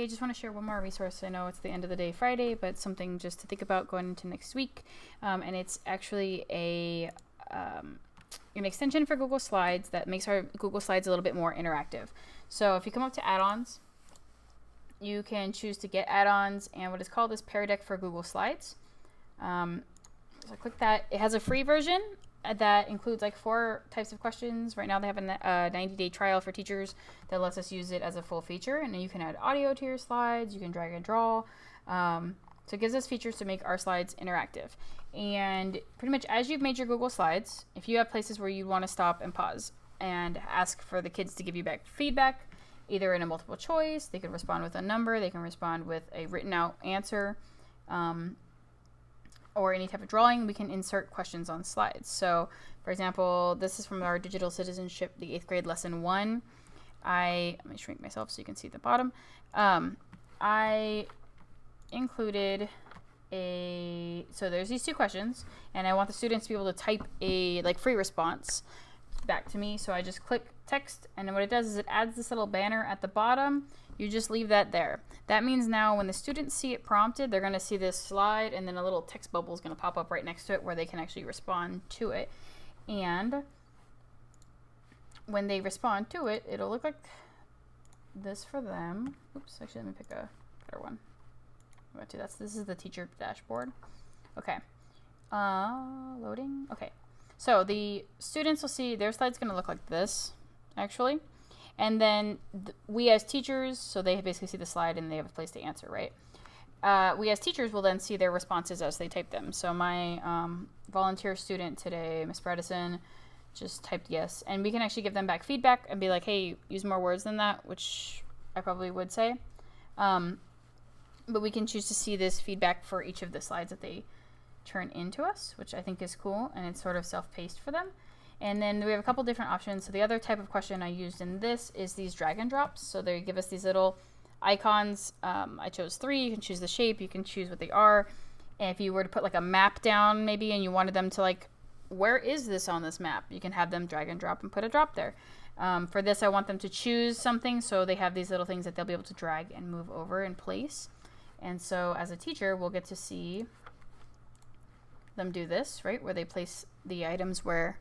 just want to share one more resource. I know it's the end of the day Friday, but something just to think about going into next week. And it's actually an extension for Google Slides that makes our Google Slides a little bit more interactive. So if you come up to add-ons, you can choose to get add-ons, and what is called is Peardeck for Google Slides. So I click that. It has a free version that includes like 4 types of questions. Right now they have a 90-day trial for teachers that lets us use it as a full feature, and then you can add audio to your slides, you can drag and draw. So it gives us features to make our slides interactive. And pretty much as you've made your Google Slides, if you have places where you want to stop and pause and ask for the kids to give you back feedback, either in a multiple choice, they can respond with a number, they can respond with a written out answer, or any type of drawing, we can insert questions on slides. So for example, this is from our digital citizenship, the 8th grade lesson 1. Let me shrink myself so you can see the bottom. I included so there's these 2 questions, and I want the students to be able to type a free response back to me. So I just click text, and then what it does is it adds this little banner at the bottom. You just leave that there. That means now when the students see it prompted, they're going to see this slide, and then a little text bubble is going to pop up right next to it where they can actually respond to it. And when they respond to it, it'll look like this for them. Oops, actually, let me pick a better one. This is the teacher dashboard. Okay. Loading. Okay. So the students will see their slide's going to look like this, actually. And then we as teachers, so they basically see the slide and they have a place to answer, right? We as teachers will then see their responses as they type them. So my volunteer student today, Miss Bredesen, just typed yes. And we can actually give them back feedback and be like, hey, use more words than that, which I probably would say. But we can choose to see this feedback for each of the slides that they turn into us, which I think is cool, and it's sort of self-paced for them. And then we have a couple different options. So the other type of question I used in this is these drag and drops. So they give us these little icons. I chose 3. You can choose the shape. You can choose what they are. And if you were to put like a map down maybe, and you wanted them to where is this on this map? You can have them drag and drop and put a drop there. For this, I want them to choose something. So they have these little things that they'll be able to drag and move over in place. And so as a teacher, we'll get to see them do this, right? Where they place the items where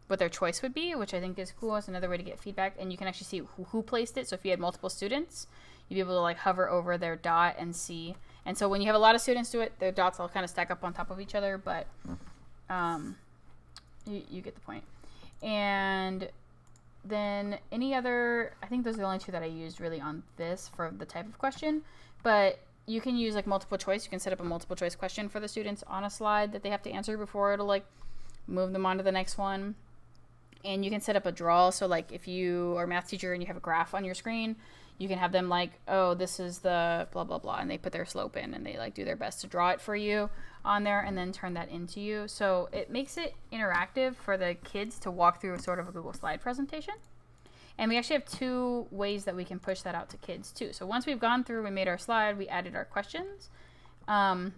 what their choice would be, which I think is cool. It's another way to get feedback. And you can actually see who placed it. So if you had multiple students, you'd be able to hover over their dot and see. And so when you have a lot of students do it, their dots all kind of stack up on top of each other, but you get the point. And then any other, I think those are the only 2 that I used really on this for the type of question, but you can use multiple choice. You can set up a multiple choice question for the students on a slide that they have to answer before it'll move them on to the next one. And you can set up a draw. So if you are a math teacher and you have a graph on your screen, you can have them oh, this is the blah, blah, blah. And they put their slope in and they do their best to draw it for you on there and then turn that into you. So it makes it interactive for the kids to walk through sort of a Google slide presentation. And we actually have 2 ways that we can push that out to kids too. So once we've gone through, we made our slide, we added our questions. And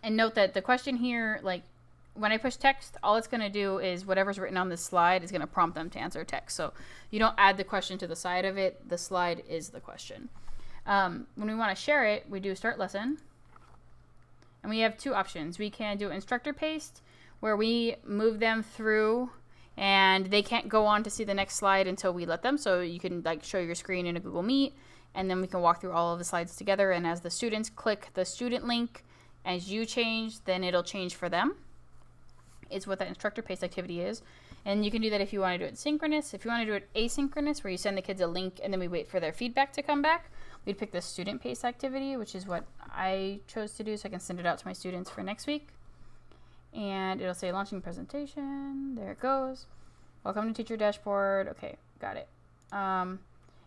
note that the question here, when I push text, all it's going to do is whatever's written on this slide is going to prompt them to answer text. So you don't add the question to the side of it. The slide is the question. When we want to share it, we do start lesson. And we have 2 options. We can do instructor paste, where we move them through and they can't go on to see the next slide until we let them. So you can show your screen in a Google Meet, and then we can walk through all of the slides together. And as the students click the student link, as you change, then it'll change for them. Is what that instructor paste activity is. And you can do that if you want to do it synchronous. If you want to do it asynchronous, where you send the kids a link and then we wait for their feedback to come back, we'd pick the student paste activity, which is what I chose to do, so I can send it out to my students for next week. And it'll say launching presentation. There it goes. Welcome to teacher dashboard. Okay, got it. And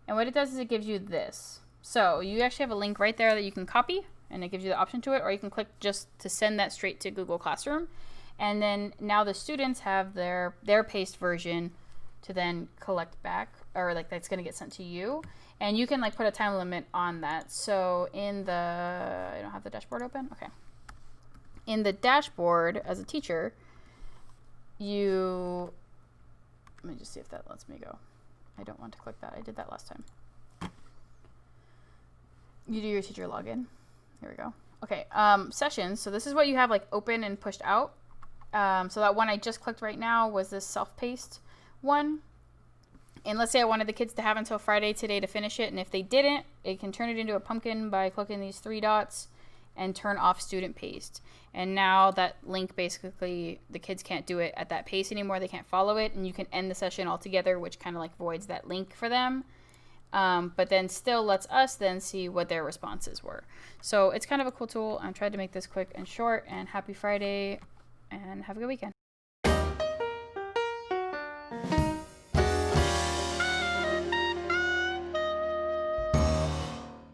what it does is it gives you this. So you actually have a link right there that you can copy, and it gives you the option to it, or you can click just to send that straight to Google Classroom. And then now the students have their paste version to then collect back, or that's going to get sent to you. And you can put a time limit on that. So I don't have the dashboard open. Okay. In the dashboard as a teacher, let me just see if that lets me go. I don't want to click that. I did that last time. You do your teacher login. Here we go. Okay, sessions. So this is what you have like open and pushed out. So that one I just clicked right now was this self-paced one. And let's say I wanted the kids to have until Friday today to finish it. And if they didn't, it can turn it into a pumpkin by clicking these 3 dots and turn off student paced. And now that link, basically the kids can't do it at that pace anymore. They can't follow it. And you can end the session altogether, which kind of like voids that link for them. But then still lets us then see what their responses were. So it's kind of a cool tool. I tried to make this quick and short, and happy Friday and have a good weekend.